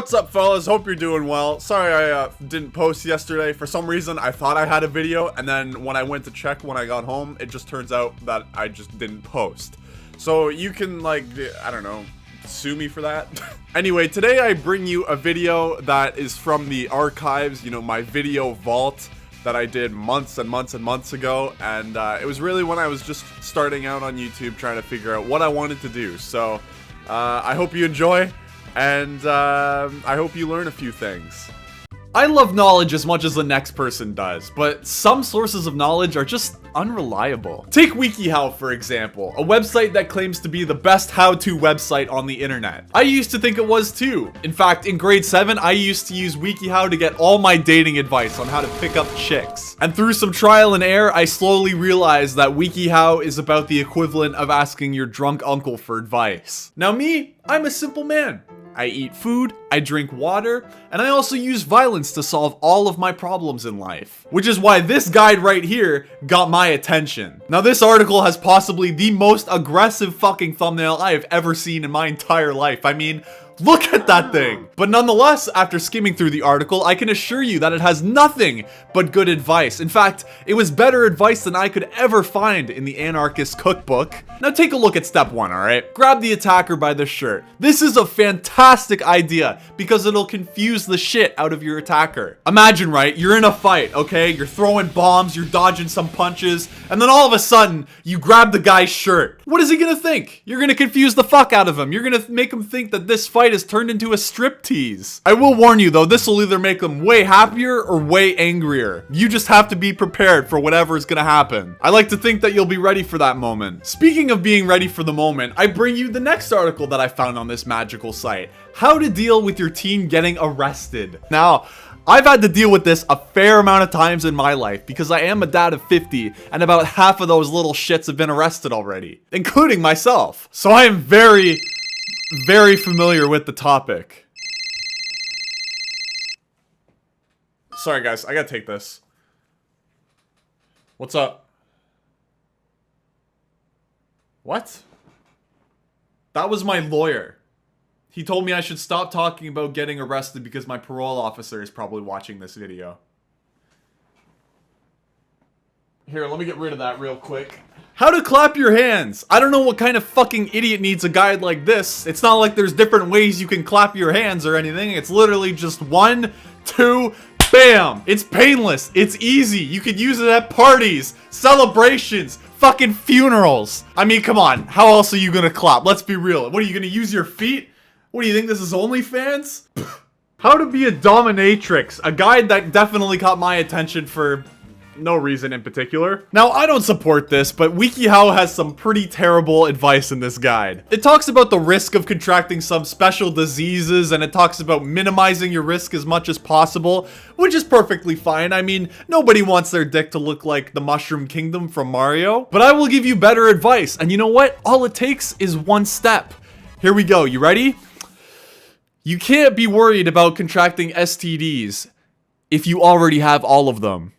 What's up, fellas? Hope you're doing well. Sorry I didn't post yesterday. For some reason, I thought I had a video, and then when I went to check when I got home, it just turns out that I just didn't post. So you can, like, I don't know, sue me for that. Anyway, today I bring you a video that is from the archives, you know, my video vault that I did months and months and months ago, and it was really when I was just starting out on YouTube trying to figure out what I wanted to do. So I hope you enjoy, and I hope you learn a few things. I love knowledge as much as the next person does, but some sources of knowledge are just unreliable. Take Wikihow, for example, a website that claims to be the best how-to website on the internet. I used to think it was too. In fact, in grade 7, I used to use Wikihow to get all my dating advice on how to pick up chicks. And through some trial and error, I slowly realized that Wikihow is about the equivalent of asking your drunk uncle for advice. Now me, I'm a simple man. I eat food, I drink water, and I also use violence to solve all of my problems in life. Which is why this guide right here got my attention. Now this article has possibly the most aggressive fucking thumbnail I have ever seen in my entire life. I mean, look at that thing! But nonetheless, after skimming through the article, I can assure you that it has nothing but good advice. In fact, it was better advice than I could ever find in the Anarchist Cookbook. Now take a look at step 1, alright? Grab the attacker by the shirt. This is a fantastic idea because it'll confuse the shit out of your attacker. Imagine, right? You're in a fight, okay? You're throwing bombs, you're dodging some punches, and then all of a sudden, you grab the guy's shirt. What is he gonna think? You're gonna confuse the fuck out of him. You're gonna make him think that this fight has turned into a striptease. I will warn you though, this will either make them way happier or way angrier. You just have to be prepared for whatever is gonna happen. I like to think that you'll be ready for that moment. Speaking of being ready for the moment, I bring you the next article that I found on this magical site. How to deal with your teen getting arrested. Now, I've had to deal with this a fair amount of times in my life because I am a dad of 50 and about half of those little shits have been arrested already, including myself. So I am very familiar with the topic. Sorry guys, I gotta take this. What's up? What? That was my lawyer. He told me I should stop talking about getting arrested because my parole officer is probably watching this video. Here, let me get rid of that real quick. How to clap your hands. I don't know what kind of fucking idiot needs a guide like this. It's not like there's different ways you can clap your hands or anything. It's literally just 1, 2, bam. It's painless. It's easy. You can use it at parties, celebrations, fucking funerals. I mean, come on. How else are you gonna clap? Let's be real. What are you gonna use your feet? What do you think this is, OnlyFans? How to be a dominatrix. A guide that definitely caught my attention for no reason in particular. Now, I don't support this, but Wikihow has some pretty terrible advice in this guide. It talks about the risk of contracting some special diseases, and it talks about minimizing your risk as much as possible, which is perfectly fine. I mean, nobody wants their dick to look like the Mushroom Kingdom from Mario. But I will give you better advice, and you know what? All it takes is one step. Here we go. You ready? You can't be worried about contracting STDs if you already have all of them.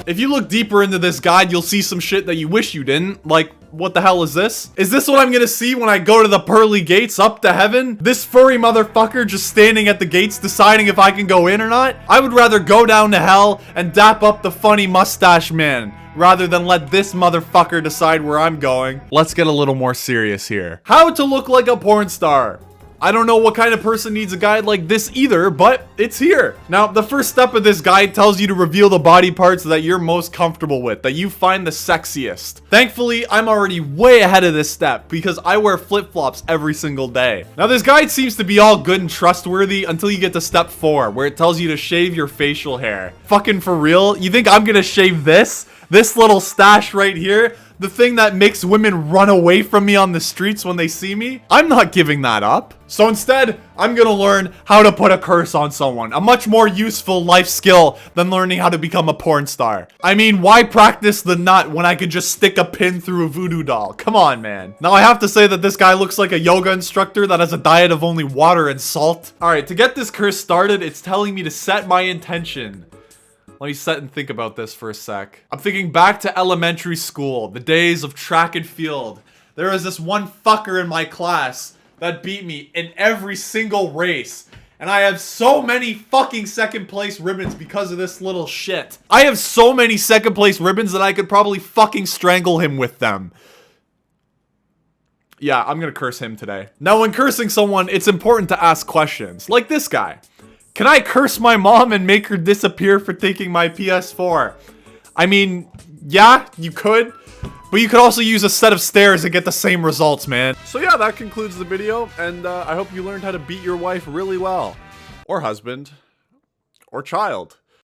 If you look deeper into this guide, you'll see some shit that you wish you didn't. Like, what the hell is this? Is this what I'm gonna see when I go to the pearly gates up to heaven? This furry motherfucker just standing at the gates deciding if I can go in or not? I would rather go down to hell and dap up the funny mustache man rather than let this motherfucker decide where I'm going. Let's get a little more serious here. How to look like a porn star. I don't know what kind of person needs a guide like this either, but it's here. Now, the first step of this guide tells you to reveal the body parts that you're most comfortable with, that you find the sexiest. Thankfully, I'm already way ahead of this step because I wear flip-flops every single day. Now, this guide seems to be all good and trustworthy until you get to step 4, where it tells you to shave your facial hair. Fucking for real? You think I'm gonna shave this? This little stash right here? The thing that makes women run away from me on the streets when they see me? I'm not giving that up. So instead, I'm gonna learn how to put a curse on someone. A much more useful life skill than learning how to become a porn star. I mean, why practice the nut when I could just stick a pin through a voodoo doll? Come on, man. Now I have to say that this guy looks like a yoga instructor that has a diet of only water and salt. Alright, to get this curse started, it's telling me to set my intention. Let me sit and think about this for a sec. I'm thinking back to elementary school, the days of track and field. There was this one fucker in my class that beat me in every single race. And I have so many fucking second place ribbons because of this little shit. I have so many second place ribbons that I could probably fucking strangle him with them. Yeah, I'm gonna curse him today. Now, when cursing someone, it's important to ask questions. Like this guy. Can I curse my mom and make her disappear for taking my PS4? I mean, yeah, you could. But you could also use a set of stairs and get the same results, man. So yeah, that concludes the video, and I hope you learned how to beat your wife really well. Or husband. Or child.